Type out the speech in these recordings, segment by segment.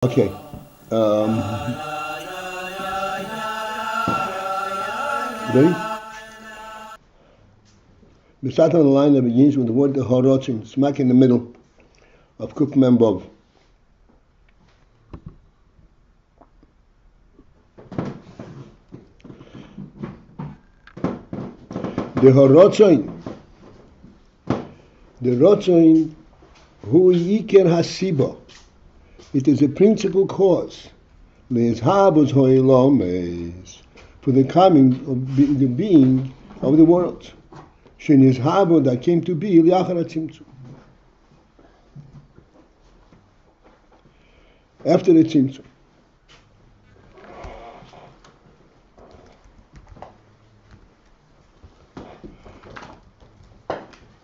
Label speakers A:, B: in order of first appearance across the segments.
A: Okay. Ready? We start on a line that begins with the word ratzon, smack in the middle of Kuf Mem Vav. The ratzon, hu yiker hasiba. It is a principal cause. Le'ezhabos ho'elames, for the coming of the being of the world. Shenizhabo, that came to be li'achar hatzimtzum, after the tzimtzum.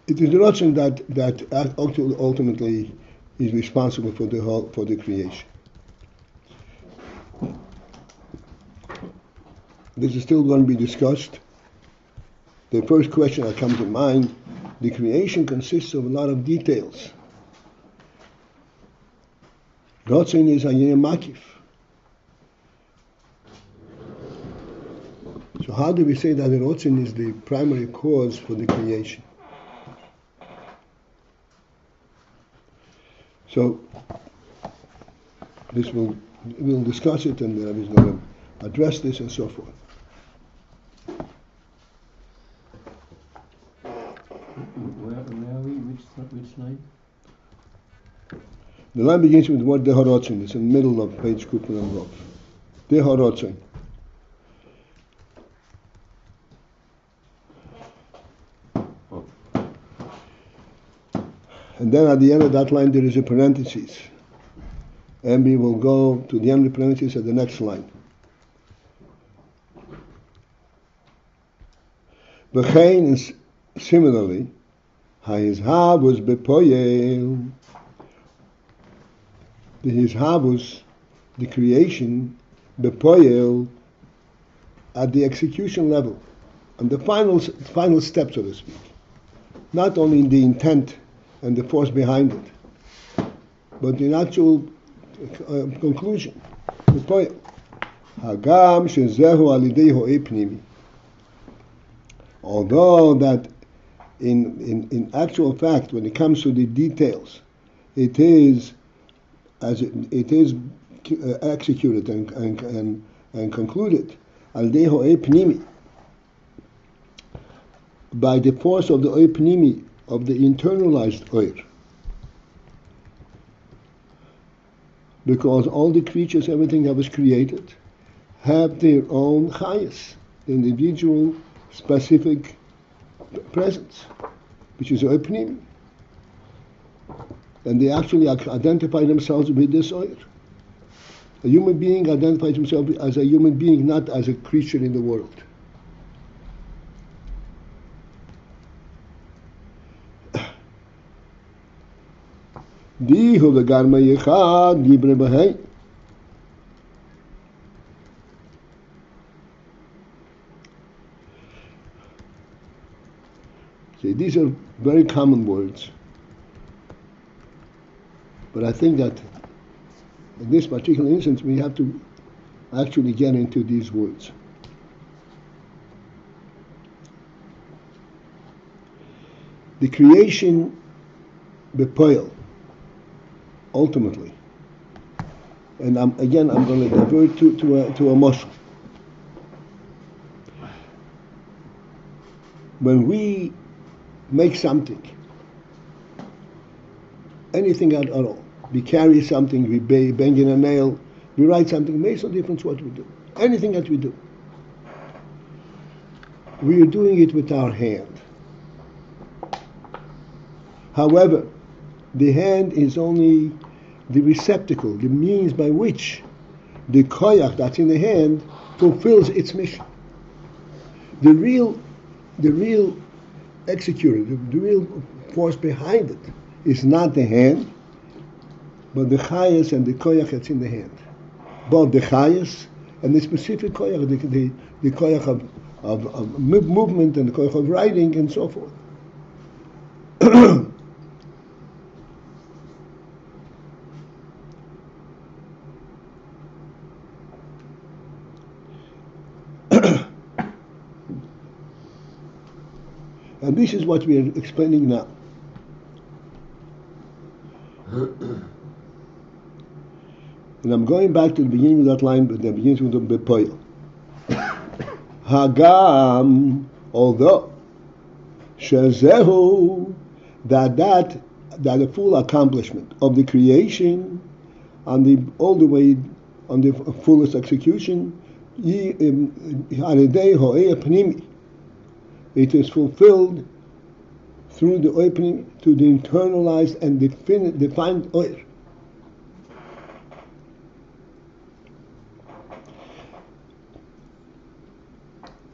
A: It is the ratzon that ultimately is responsible for the creation. This is still going to be discussed. The first question that comes to mind: the creation consists of a lot of details. Ratzon is AYIN makif. So how do we say that the ratzon is the primary cause for the creation? So we'll discuss it, and the Rebbe is going to address this and so forth.
B: Where are we? Which line?
A: The line begins with the word ratzon. It's in the middle of page Kuf Mem Vav. Ratzon. And then at the end of that line there is a parenthesis. And we will go to the end of the parenthesis at the next line. V'chein is similarly, ha'izhavus bepoyel. The hizhavus, the creation, bepoyel, at the execution level, on the final step, so to speak. Not only in the intent and the force behind it, but the actual conclusion. Hagam shezehu alidei ho'ei pnimi. Although that in actual fact, when it comes to the details, it is executed and concluded alidei ho'ei pnimi, by the force of the ho'ei pnimi, of the internalized oir. Because all the creatures, everything that was created, have their own chayas, individual, specific presence, which is oir pnimi. And they actually identify themselves with this oir. A human being identifies himself as a human being, not as a creature in the world. See, this these are very common words, but I think that in this particular instance we have to actually get into these words. The creation bepoil, ultimately, and I'm going to divert to a muscle. When we make something, anything at all, we carry something, we bang in a nail, we write something, it makes no difference what we do. Anything that we do, we are doing it with our hand. However, the hand is only the receptacle, the means by which the koyach that's in the hand fulfills its mission. The real executor, the real force behind it is not the hand, but the chayas and the koyach that's in the hand. Both the chayas and the specific koyach, the koyach of movement and the koyach of writing and so forth. And this is what we are explaining now. And I'm going back to the beginning of that line, but the beginning with the bepoil. Hagam, although shezehu, that the full accomplishment of the creation, all the way on the fullest execution, it is fulfilled through the opening to the internalized and defined oil.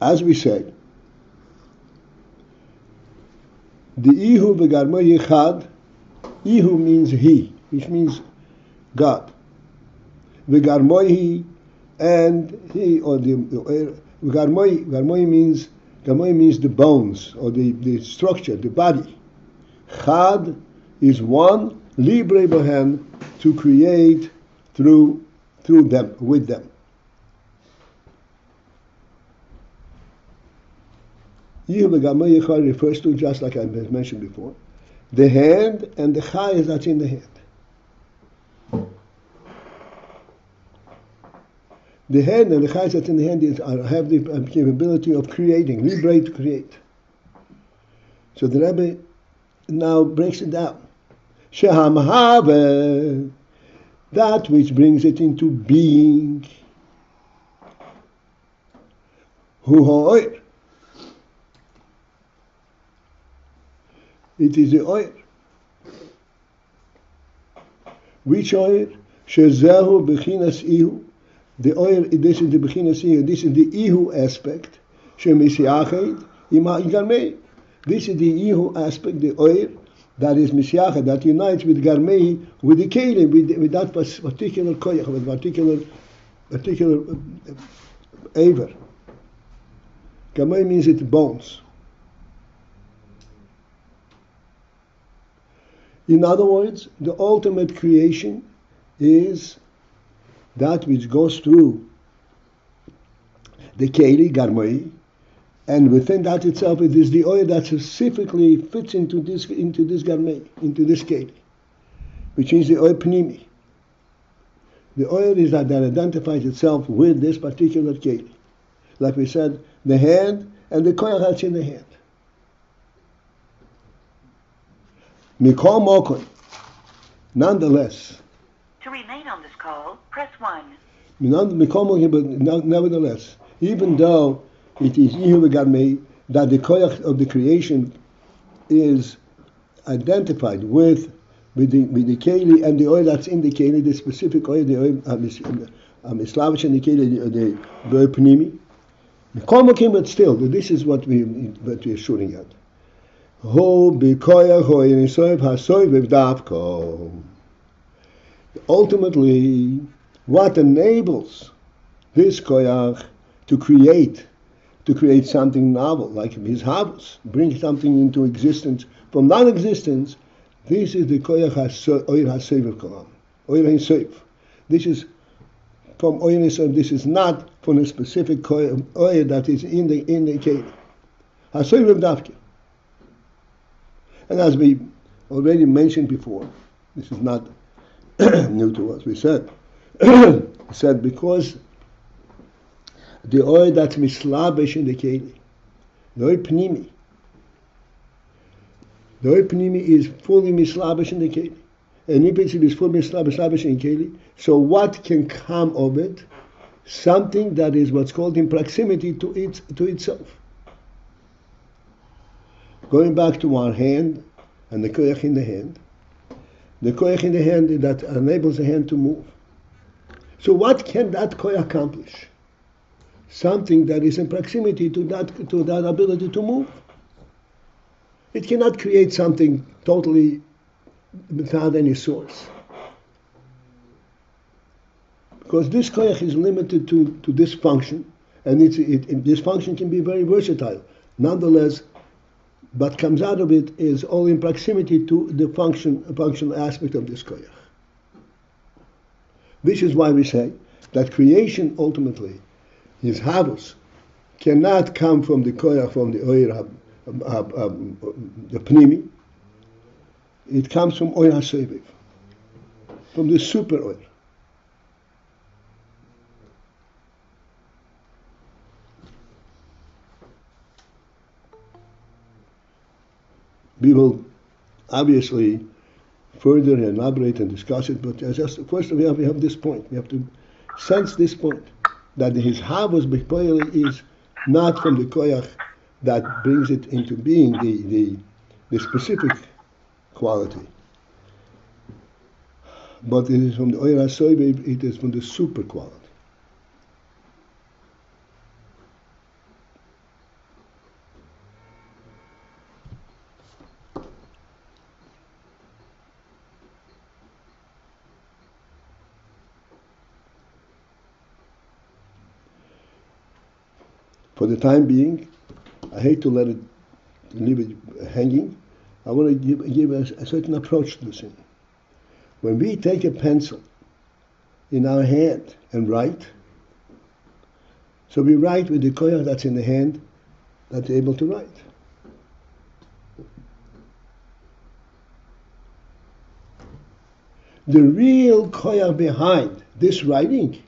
A: As we said, the Ihu v'garmoi yichad, Ihu means he, which means God. V'garmoi, and he, or the garmoi means the bones, or the structure, the body. Chad is one, libre bohem, to create through them, with them. Ihu v'garmoi yichad refers to, just like I mentioned before, the hand and the chayes that's in the hand. The hand and the chayes that's in the hand have the capability of creating, libre, to create. So the Rebbe now breaks it down. Shehamahave, that which brings it into being. Hu ha'oir, it is the oil. Which oil? Shezehu bechinas ihu. The oil, this is the bechinas ihu. This is the ihu aspect. Shemisiached ima garmei. This is the ihu aspect, the oil that is misiached, that unites with garmei, with the kelim, with that particular koyach, with particular aver. Garmei means it's bones. In other words, the ultimate creation is that which goes through the keli, garmoi, and within that itself it is the oil that specifically fits into this garmoi, into this keli, which is the oil pnimi. The oil is that identifies itself with this particular keli. Like we said, the hand and the koyach that's in the hand. Mikol Mokon. Nonetheless.
C: To remain on this call, press 1.
A: Nevertheless, even though it is Ihu v'garmei, that the koyach of the creation is identified with the keli and the oil that's in the keli, the specific oil, the oil mislavish and the keli, the oil pnimi. But still, this is what we are shooting at. Ultimately, what enables this koyach to create something novel, like his havos, bring something into existence from non-existence, this is the koyach oil hasev kolam, oil hasev. This is from oil hasev. This is not from a specific oil that is in the keli. Hasev davke. And as we already mentioned before, this is not new to us. We said because the oil that's mislabish in the keli, the oil pnimi is fully mislabish in the keli, and if it is fully mislabish in keli, so what can come of it? Something that is what's called in proximity to itself. Going back to our hand and the koyach in the hand, that enables the hand to move. So what can that koyach accomplish? Something that is in proximity to that ability to move. It cannot create something totally without any source. Because this koyach is limited to this function, and this function can be very versatile. Nonetheless, what comes out of it is all in proximity to the functional aspect of this koyach. This is why we say that creation ultimately, his havos, cannot come from the koyach, from the oir the pnimi, it comes from oil haseviv, from the super oil. We will obviously further elaborate and discuss it, but just first we have this point. We have to sense this point, that his havos b'poel is not from the koyach that brings it into being, the specific quality, but it is from the oil hasoiv, it is from the super quality. For the time being, I hate to leave it hanging. I want to give a certain approach to this thing. When we take a pencil in our hand and write, so we write with the koyach that's in the hand that's able to write. The real koyach behind this writing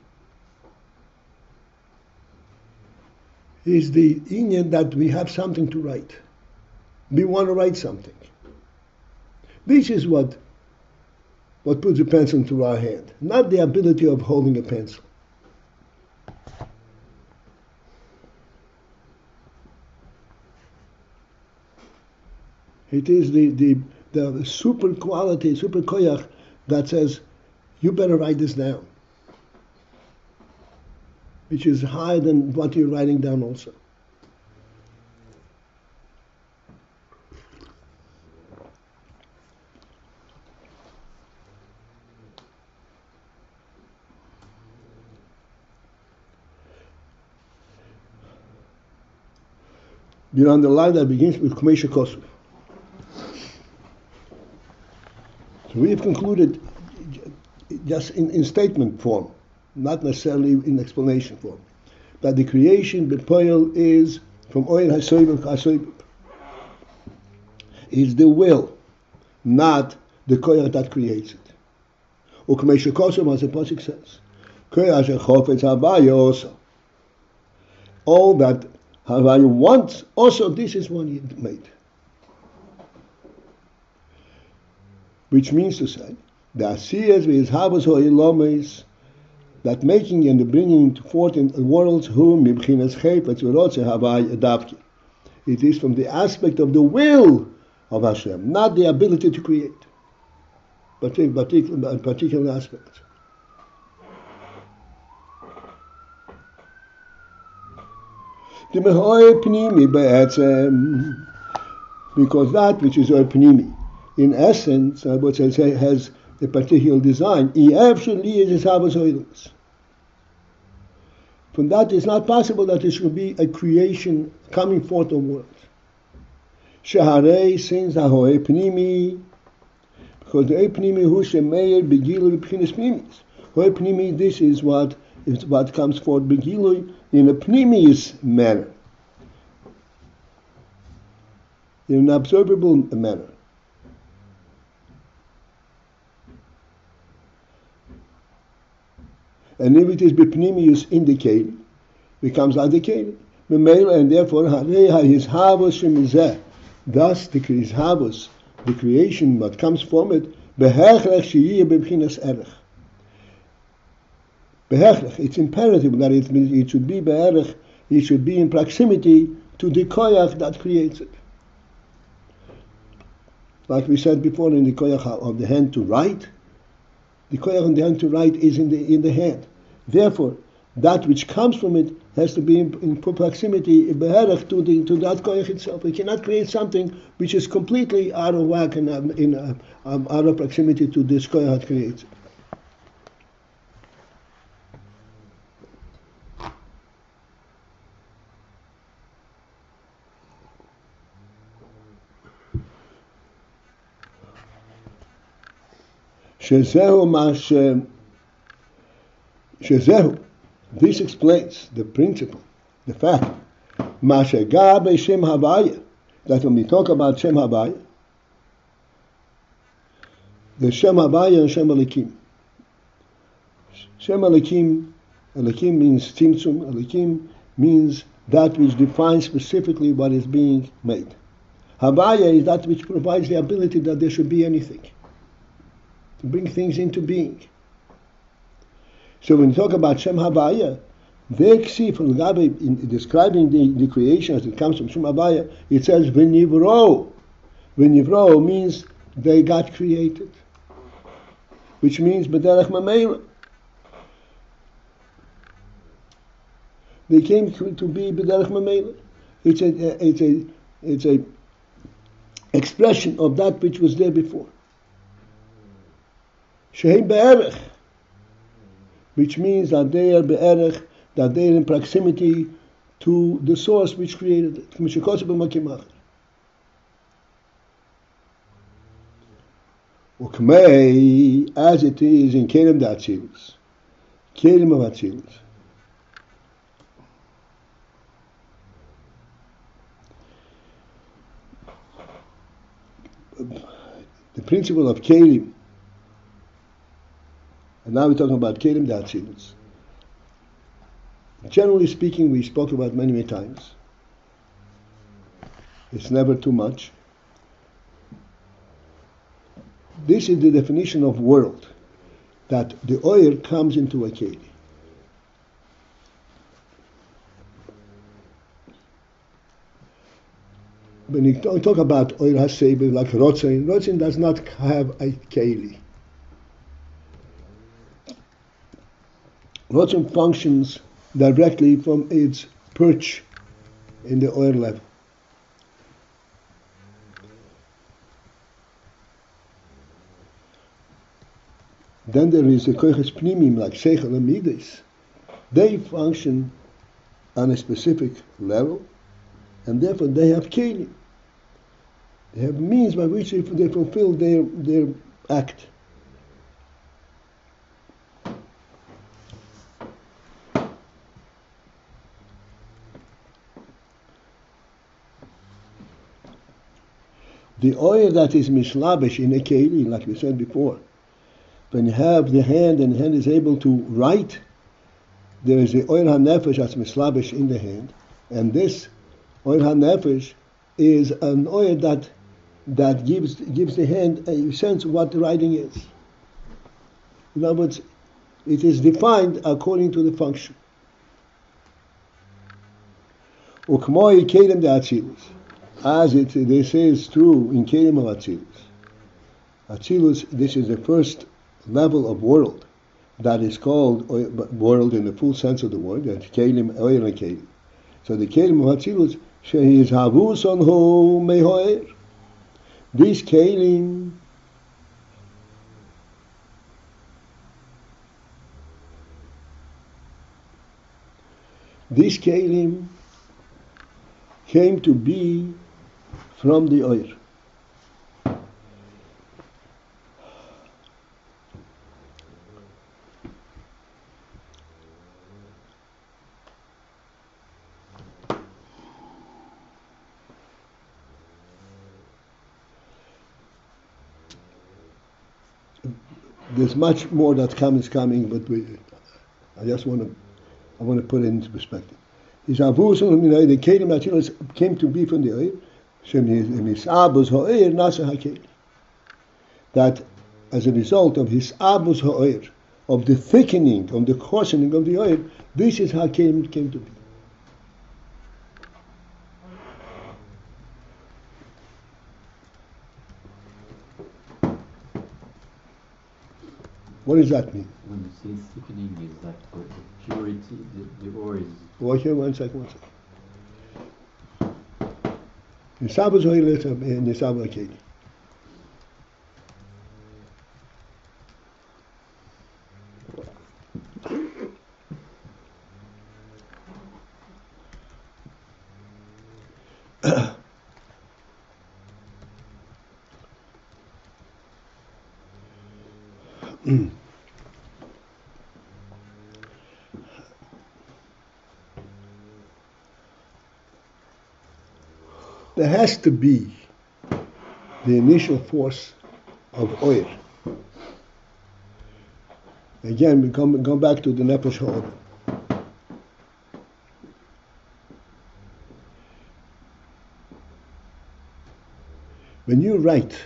A: is the inyan that we have something to write. We want to write something. This is what puts a pencil into our hand, not the ability of holding a pencil. It is the super quality, super koyach that says, you better write this down, which is higher than what you're writing down also. You're on the line that begins with K'mesha Kosuv. So we have concluded just in statement form, not necessarily in explanation form, that the creation b'poel is from oil hasoiv, is the will, not the koyach that creates it. U'k'mesha Kosuv, as the pasuk says, koyach chofetz havaya also. All that Havaya wants, also this is what he made. Which means to say, the asiyas with havas ho'ilomes, that making and the bringing forth in the worlds whom mibchinas chaypetz v'rotze havaya adavki. It is from the aspect of the will of Hashem, not the ability to create, particular aspects. Because that which is pnimi, in essence, I would say, has a particular design. From that, it's not possible that it should be a creation coming forth of world. Shaharei sins ahoe pnimi, because the pnimi hu shemeir begilu b'chinas pnimis. Hoe pnimi, this is what comes forth begilu in a pnimius manner, in an observable manner. And if it is b'pnimius indicated, becomes indicated, and therefore his havos shemizeh, thus his havos, the creation that comes from it, behechrech sheyiyeh b'chinas erech. It's imperative that it should be be'erech, it should be in proximity to the koyach that creates it. Like we said before, in the koyach of the hand to write, the koyach on the hand to write is in the hand. Therefore, that which comes from it has to be in proximity, be'erech, to that koyach itself. We cannot create something which is completely out of whack and out of proximity to this koyach that creates it. Shezehu, this explains the principle, the fact, Mashagah B'Shem Havaya, that when we talk about Shem Havaya, the Shem Havaya and Shem Elikim. Shem Elikim, Elikim means Tzimtzum, Elikim means that which defines specifically what is being made. Havaya is that which provides the ability that there should be anything, to bring things into being. So when you talk about Shem Havaya, in describing the creation as it comes from Shem Havaya, it says V'nivro. V'nivro means they got created, which means B'derech Mamela. They came to be B'derech Mamela. It's a expression of that which was there before. Shehem Be'erech, which means that they are Be'erech, that they are in proximity to the source which created it. Ukmei, as it is in Kelim D'Atzilus, Kelim of Atzilus. The principle of Kelim, and now we're talking about Kelim D'Atzilus. Generally speaking, we spoke about many times. It's never too much. This is the definition of world, that the oil comes into a keli. When you talk about oil hasebe, like ratzon does not have a keli. Ratzon functions directly from its perch in the oil level. Then there is the koiches pnimim, like seichel and midas. They function on a specific level, and therefore they have kelim. They have means by which they fulfill their act. The oil that is mislabish in a keli, like we said before, when you have the hand and the hand is able to write, there is the oil hanefesh that's mislabish in the hand, and this oil hanefesh is an oil that gives the hand a sense of what the writing is. In other words, it is defined according to the function. Ukmoi kelim de'atzilus. As this is true in kelim of Atzilus. Atzilus, this is the first level of world that is called world in the full sense of the word, that's kelim, oil and kelim. So the kelim of Atzilus, shehiz havuson ho mehoer. These kelim came to be from the oil. There's much more that is coming, but I want to put it into perspective. The kelim that came to be from the oil. That as a result of his abus ha'oir, of the thickening, of the coarsening of the oil, this is how came to be. What does that mean?
B: When you say thickening, is that for the purity, the ore is...
A: Okay, one second. Nisabus oil and nisabus keli. there has to be the initial force of oir. Again, we go back to the nefesh ha'odem. When you write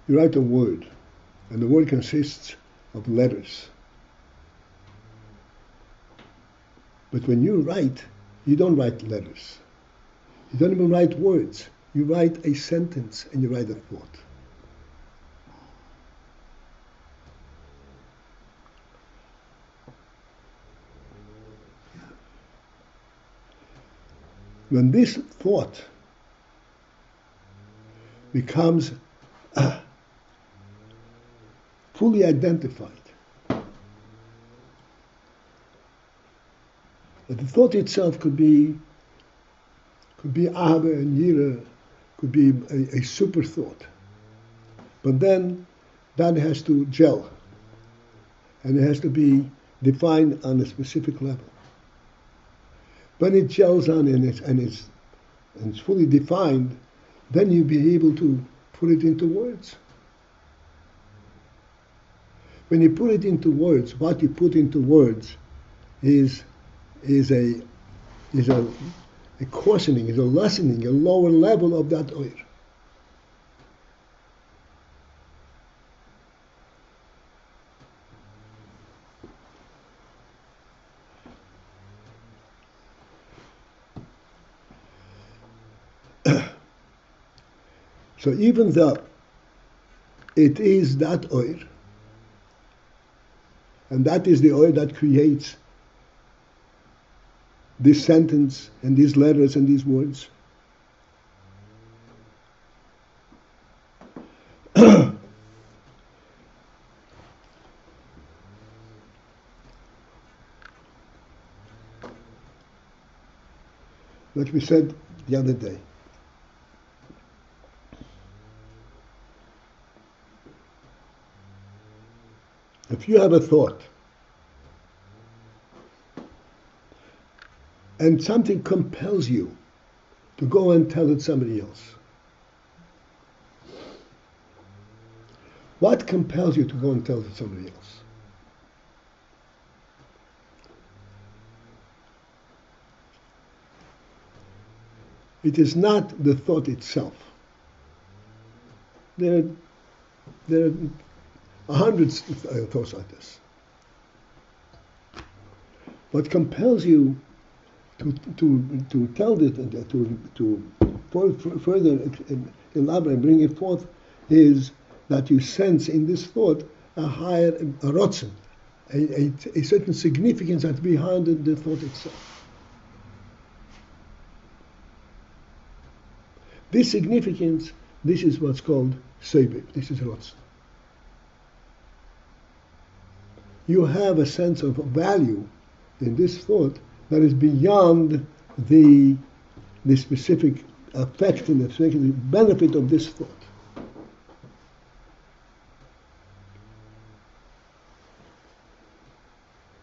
A: a word, and the word consists of letters. But when you write, you don't write letters. You don't even write words. You write a sentence and you write a thought. When this thought becomes fully identified, the thought itself could be Ahava and Yira, could be a super thought. But then that has to gel, and it has to be defined on a specific level. When it gels on and it's fully defined, then you'll be able to put it into words. When you put it into words, what you put into words is a coarsening, is a lessening, a lower level of that oir. So even though it is that oir, and that is the oil that creates this sentence and these letters and these words. Like we said the other day, if you have a thought and something compels you to go and tell it somebody else, what compels you to go and tell it somebody else? It is not the thought itself. There are hundreds of thoughts like this. What compels you to tell it and to further elaborate, bring it forth, is that you sense in this thought a higher ratzon, a certain significance that's behind the thought itself. This significance, this is what's called sebeb, this is ratzon. You have a sense of value in this thought that is beyond the specific effect and the specific benefit of this thought.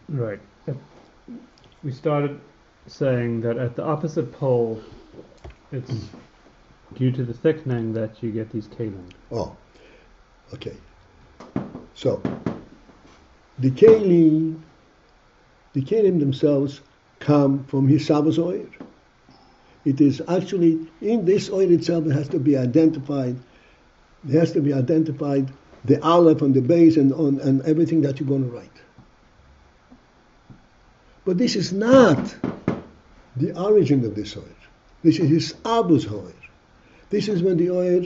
B: Right. We started saying that at the opposite pole, it's due to the thickening that you get these kalim.
A: Oh, okay. So, the kalim themselves come from Hisab's oil. It is actually, in this oil itself, it has to be identified. There has to be identified the aleph and the base and everything that you're going to write. But this is not the origin of this oil. This is his Abu's oil. This is when the oil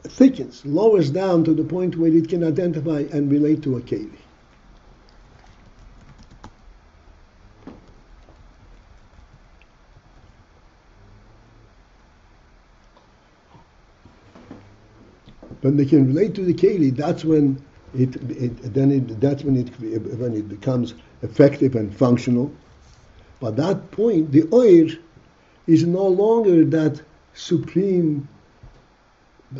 A: thickens, lowers down to the point where it can identify and relate to a keli. When they can relate to the keli, that's when it becomes effective and functional. By that point, the oil is no longer that supreme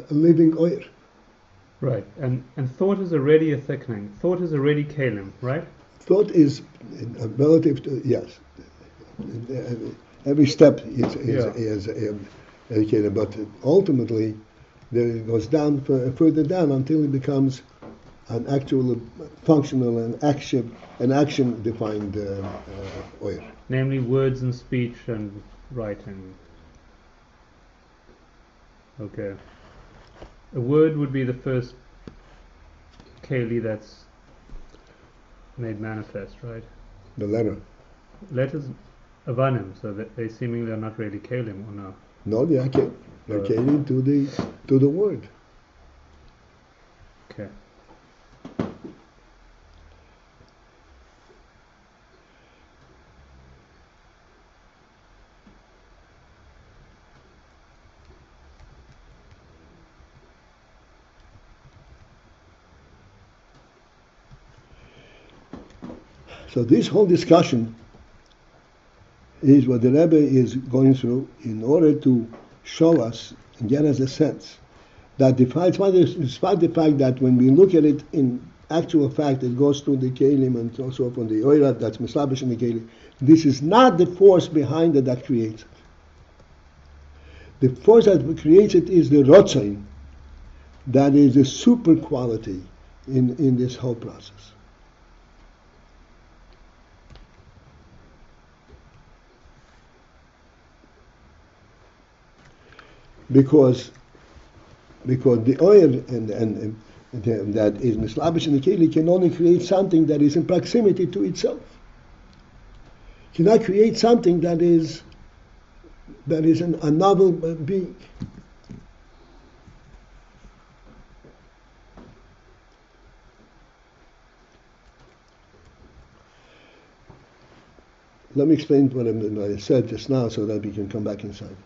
A: living oil.
B: Right, and thought is already a thickening. Thought is already kalim, right?
A: Thought is relative to, yes. Every step is
B: Yeah.
A: educated, but ultimately there it goes down further down until it becomes an actual functional and action defined oil.
B: Namely, words and speech and writing. Okay. A word would be the first keli that's made manifest, right?
A: The letter.
B: Letters avanim, so that they seemingly are not really kelim, or no?
A: No, they're keli to the word.
B: Okay.
A: So this whole discussion is what the Rebbe is going through in order to show us and get us a sense that despite the fact that when we look at it in actual fact, it goes through the kelim and also from the oira that's mislabish in the kelim. This is not the force behind it that creates it. The force that creates it is the ratzon, that is the super quality in this whole process. Because the oil that is mislabish in the keli can only create something that is in proximity to itself. Cannot create something that is a novel being. Let me explain what I said just now so that we can come back inside.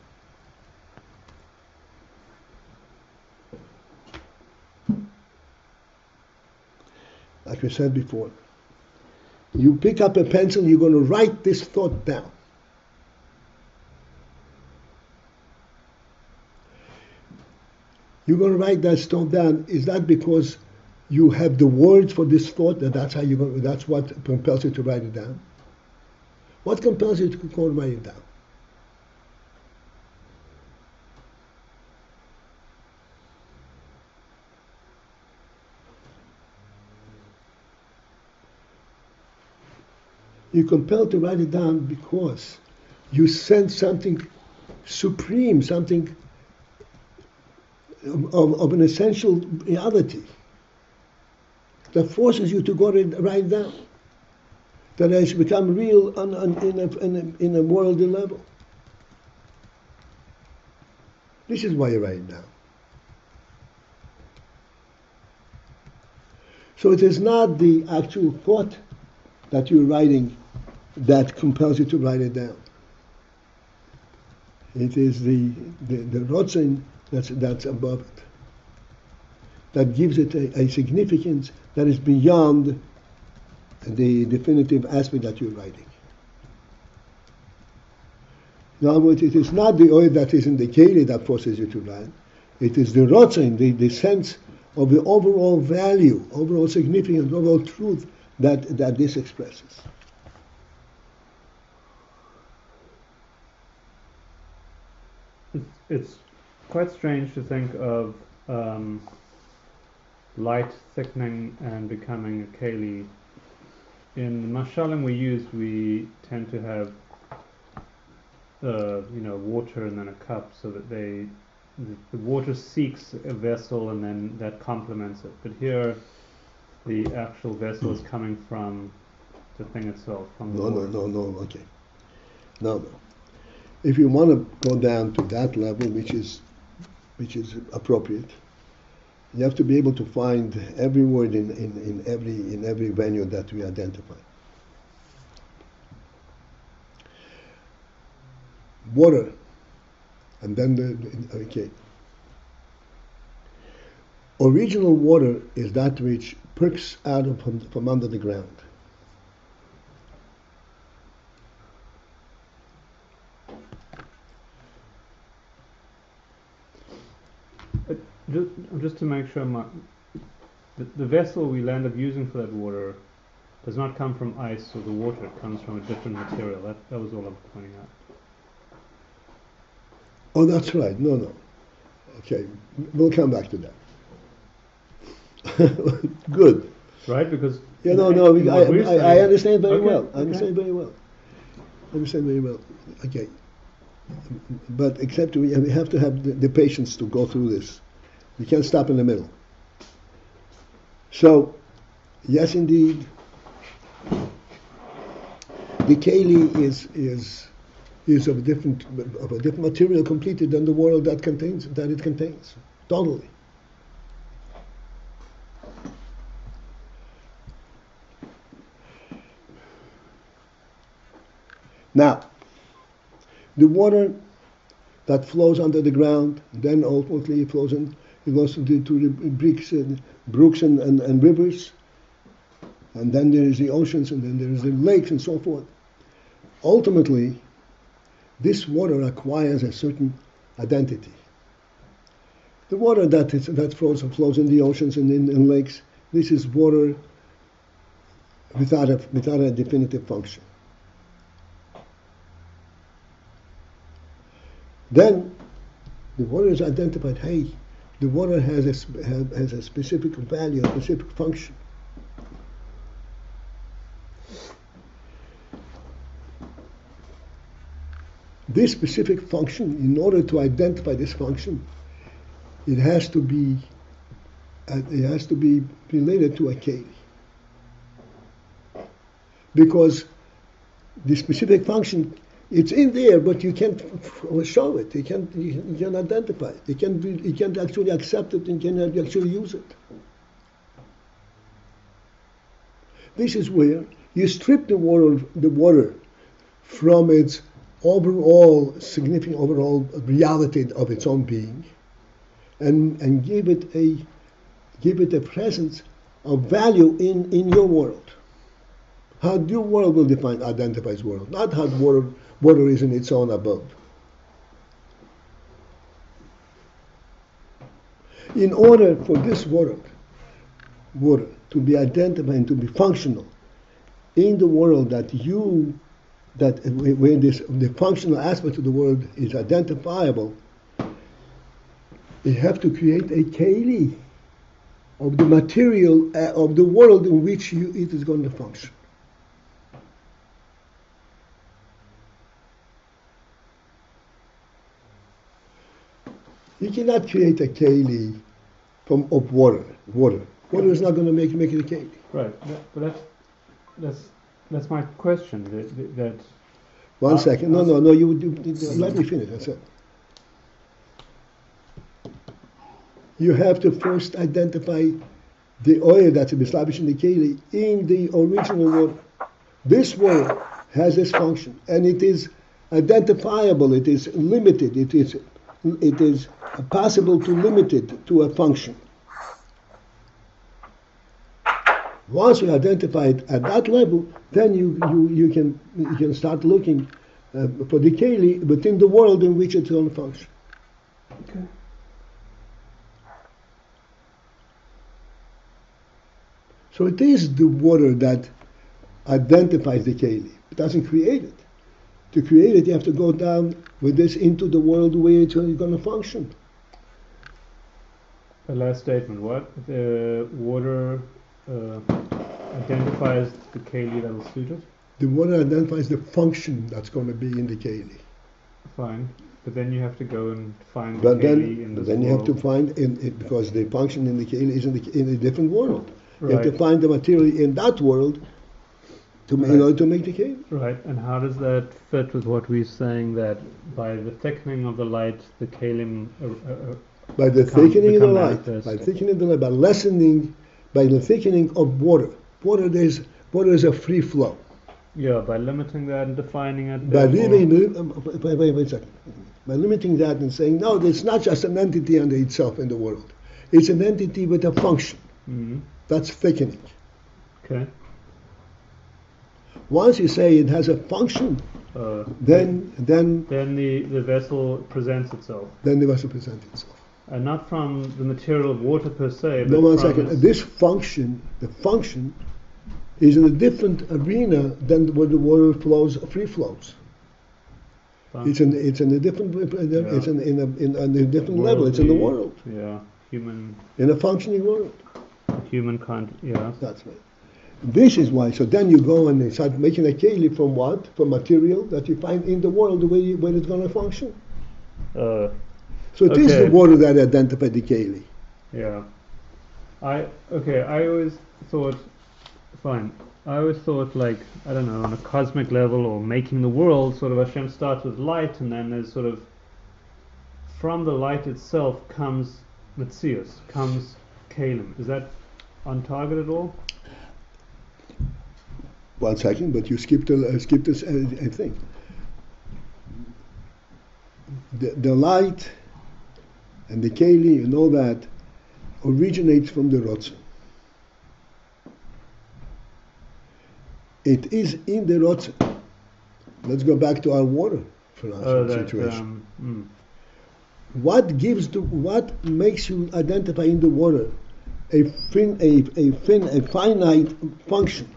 A: Like we said before, you pick up a pencil, you're going to write this thought down. You're going to write that thought down. Is that because you have the words for this thought, that's what compels you to write it down? What compels you to go and write it down? You're compelled to write it down because you sense something supreme, something of an essential reality that forces you to go and write it down, that has become real in a worldly level. This is why you write it down. So it is not the actual thought that you're writing that compels you to write it down. It is the ratzon that's above it, that gives it a significance that is beyond the definitive aspect that you're writing. In other words, it is not the oil that is in the keli that forces you to write. It is the ratzon, the sense of the overall value, overall significance, overall truth that this expresses.
B: It's quite strange to think of light thickening and becoming a keli. In the mashalim we tend to have water and then a cup, so that the water seeks a vessel and then that complements it. But here, the actual vessel is coming from the thing itself. From the water.
A: No. Okay. No. If you want to go down to that level, which is appropriate, you have to be able to find every word in every venue that we identify. Water, and then original water is that which perks out from under the ground.
B: Just to make sure, the vessel we'll end up using for that water does not come from ice or the water. It comes from a different material. That was all I'm pointing out.
A: Oh, that's right. No. Okay, we'll come back to that. Good.
B: Right, because
A: Yeah,
B: in
A: I understand very
B: Okay,
A: well. I
B: okay.
A: understand very well. Okay, but except we have to have the patience to go through this. We can't stop in the middle. So, yes, indeed, the keli is of a different material completely than the world that it contains. Totally. Now, the water that flows under the ground, then ultimately it goes into the brooks and rivers, and then there is the oceans, and then there is the lakes and so forth. Ultimately, this water acquires a certain identity. The water that flows in the oceans and in lakes, this is water without a definitive function. Then the water is identified. Hey, the water has a specific value, a specific function. This specific function, in order to identify this function, it has to be related to a keli. Because the specific function, it's in there, but you can't show it. You can't identify it. You can't actually accept it and can't actually use it. This is where you strip the water from its significant overall reality of its own being, and give it a presence of value in your world. How your world will identifies world, not how water is in its own abode. In order for this water to be identified and to be functional in the world where the functional aspect of the world is identifiable, you have to create a keli of the material of the world in which it is going to function. You cannot create a keli of water. Water is not going to make it a keli.
B: Right, but that's my question. That
A: One second. No. You let me finish. That's it. You have to first identify the oil that's established in the keli in the original water. This water has this function, and it is identifiable. It is limited. It is possible to limit it to a function. Once you identify it at that level, then you can start looking for the keli within the world in which it's going to function.
B: Okay.
A: So it is the water that identifies the keli. It doesn't create it. To create it, you have to go down with this into the world where it's going to function.
B: The last statement, what? The water identifies the keli that will suit it?
A: The water identifies the function that's going to be in the keli.
B: Fine. But then you have to go and find the keli in this
A: then you
B: world.
A: have to find it because the function in the keli is in a different world.
B: Right.
A: You have to find the material in that world in order to make the keli.
B: Right, and how does that fit with what we're saying that by the thickening of the light, the kalim
A: By the thickening of the light,
B: manifest?
A: by lessening, by the thickening of water. Water is a free flow.
B: Yeah, by limiting that and defining it.
A: Wait a second. By limiting that and saying, no, it's not just an entity unto itself in the world. It's an entity with a function.
B: Mm-hmm.
A: That's thickening.
B: Okay.
A: Once you say it has a function, then
B: the vessel presents itself.
A: Then the vessel presents itself.
B: And not from the material of water per se.
A: No,
B: but
A: one
B: from
A: second. This function, the function, is in a different arena than where the water flows, free flows. It's in a different it's in a different level. It's in the world.
B: Yeah, human.
A: In a functioning world.
B: Yeah.
A: That's right. This is why. So then you go and start making a keli from what? From material that you find in the world, the way where it's going to function. So it is the water that identifies the keli.
B: Yeah. I always thought, fine. I always thought, like, I don't know, on a cosmic level or making the world, sort of Hashem starts with light, and then there's sort of, from the light itself comes Metzius, comes Kalim. Is that on target at all?
A: 1 second, but you skipped a thing. The light and the keli and all that originates from the ratzon. It is in the ratzon. Let's go back to our water for our situation. What makes you identify in the water a finite function?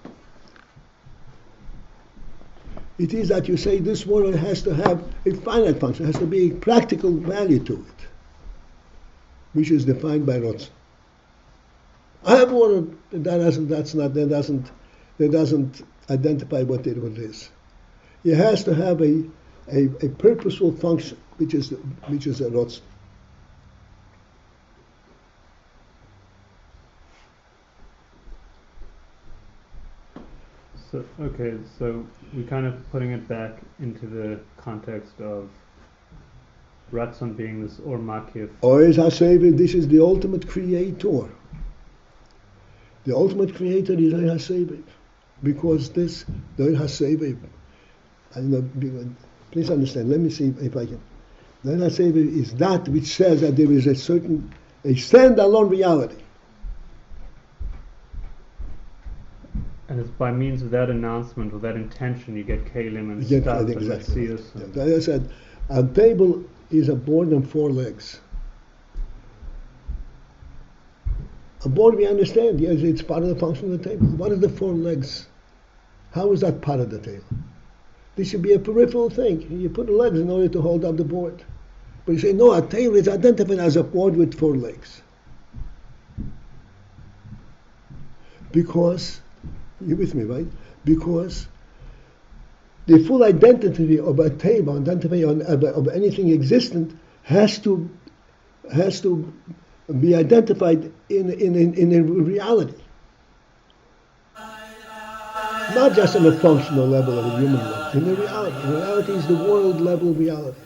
A: It is that you say this water has to have a finite function, has to be a practical value to it, which is defined by ratzon. I have water that doesn't identify what it is. It has to have a purposeful function, which is a ratzon.
B: So we're kind of putting it back into the context of ratzon being this or makif.
A: Or is HaSeviv, this is the ultimate creator. The ultimate creator is HaSeviv. Because this, the HaSeviv, please understand, let me see if I can. The HaSeviv is that which says that there is a standalone reality.
B: And it's by means of that announcement, or that intention, you get kalim and
A: Yes,
B: stuff
A: exactly.
B: and
A: As I said, a table is a board on 4 legs. A board, we understand, yes, it's part of the function of the table. What are the 4 legs? How is that part of the table? This should be a peripheral thing. You put the legs in order to hold up the board. But you say, no, a table is identified as a board with 4 legs. Because, you're with me, right? Because the full identity of a table, of anything existent, has to be identified in a reality. Not just on a functional level, of a human level. In a reality. In reality is the world level reality.